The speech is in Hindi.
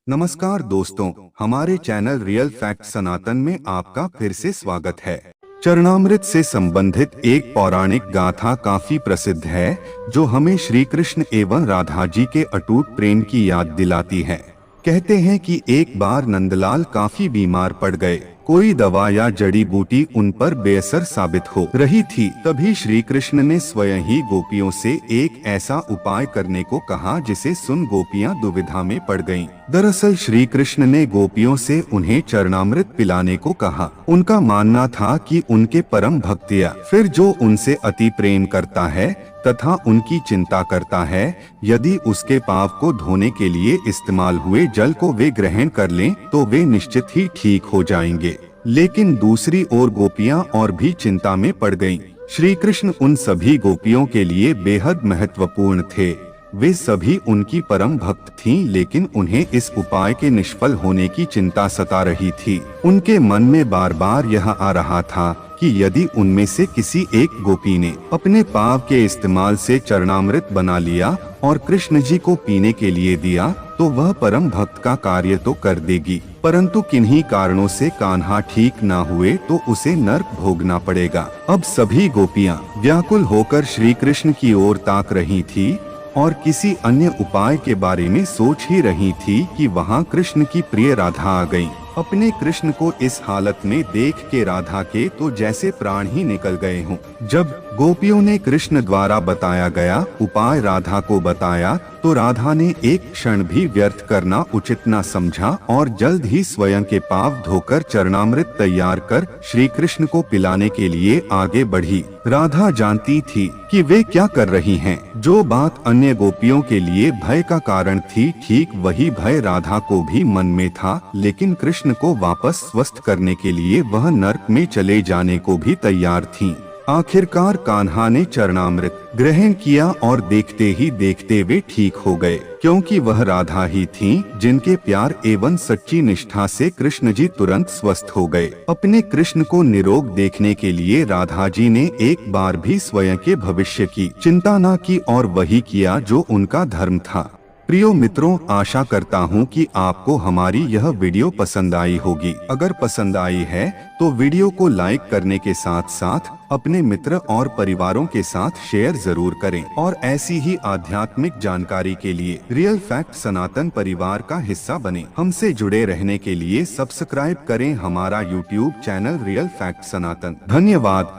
नमस्कार दोस्तों, हमारे चैनल रियल फैक्ट सनातन में आपका फिर से स्वागत है। चरणामृत से संबंधित एक पौराणिक गाथा काफी प्रसिद्ध है, जो हमें श्री कृष्ण एवं राधा जी के अटूट प्रेम की याद दिलाती है। कहते हैं कि एक बार नंदलाल काफी बीमार पड़ गए। कोई दवा या जड़ी बूटी उन पर बेअसर साबित हो रही थी। तभी श्री कृष्ण ने स्वयं ही गोपियों से एक ऐसा उपाय करने को कहा जिसे सुन गोपियां दुविधा में पड़ गईं। दरअसल श्री कृष्ण ने गोपियों से उन्हें चरणामृत पिलाने को कहा। उनका मानना था कि उनके परम भक्तिया फिर जो उनसे अति प्रेम करता है तथा उनकी चिंता करता है, यदि उसके पाप को धोने के लिए इस्तेमाल हुए जल को वे ग्रहण कर लें तो वे निश्चित ही ठीक हो जाएंगे। लेकिन दूसरी ओर गोपियां और भी चिंता में पड़ गईं। श्री कृष्ण उन सभी गोपियों के लिए बेहद महत्वपूर्ण थे। वे सभी उनकी परम भक्त थीं, लेकिन उन्हें इस उपाय के निष्फल होने की चिंता सता रही थी। उनके मन में बार बार यह आ रहा था कि यदि उनमें से किसी एक गोपी ने अपने पाव के इस्तेमाल से चरणामृत बना लिया और कृष्ण जी को पीने के लिए दिया तो वह परम भक्त का कार्य तो कर देगी, परंतु किन्हीं कारणों से कान्हा ठीक न हुए तो उसे नर्क भोगना पड़ेगा। अब सभी गोपियां व्याकुल होकर श्री कृष्ण की ओर ताक रही थी और किसी अन्य उपाय के बारे में सोच ही रही थी कि वहां कृष्ण की प्रिय राधा आ गईं। अपने कृष्ण को इस हालत में देख के राधा के तो जैसे प्राण ही निकल गए हों। जब गोपियों ने कृष्ण द्वारा बताया गया उपाय राधा को बताया तो राधा ने एक क्षण भी व्यर्थ करना उचित न समझा और जल्द ही स्वयं के पांव धोकर चरणामृत तैयार कर श्री कृष्ण को पिलाने के लिए आगे बढ़ी। राधा जानती थी कि वे क्या कर रही हैं। जो बात अन्य गोपियों के लिए भय का कारण थी, ठीक वही भय राधा को भी मन में था, लेकिन कृष्ण को वापस स्वस्थ करने के लिए वह नर्क में चले जाने को भी तैयार थीं। आखिरकार कान्हा ने चरणामृत ग्रहण किया और देखते ही देखते वे ठीक हो गए, क्योंकि वह राधा ही थीं जिनके प्यार एवं सच्ची निष्ठा से कृष्ण जी तुरंत स्वस्थ हो गए। अपने कृष्ण को निरोग देखने के लिए राधा जी ने एक बार भी स्वयं के भविष्य की चिंता न की और वही किया जो उनका धर्म था। प्रियो मित्रों, आशा करता हूँ कि आपको हमारी यह वीडियो पसंद आई होगी। अगर पसंद आई है तो वीडियो को लाइक करने के साथ साथ अपने मित्र और परिवारों के साथ शेयर जरूर करें और ऐसी ही आध्यात्मिक जानकारी के लिए रियल फैक्ट सनातन परिवार का हिस्सा बने। हमसे जुड़े रहने के लिए सब्सक्राइब करें हमारा यूट्यूब चैनल रियल फैक्ट सनातन। धन्यवाद।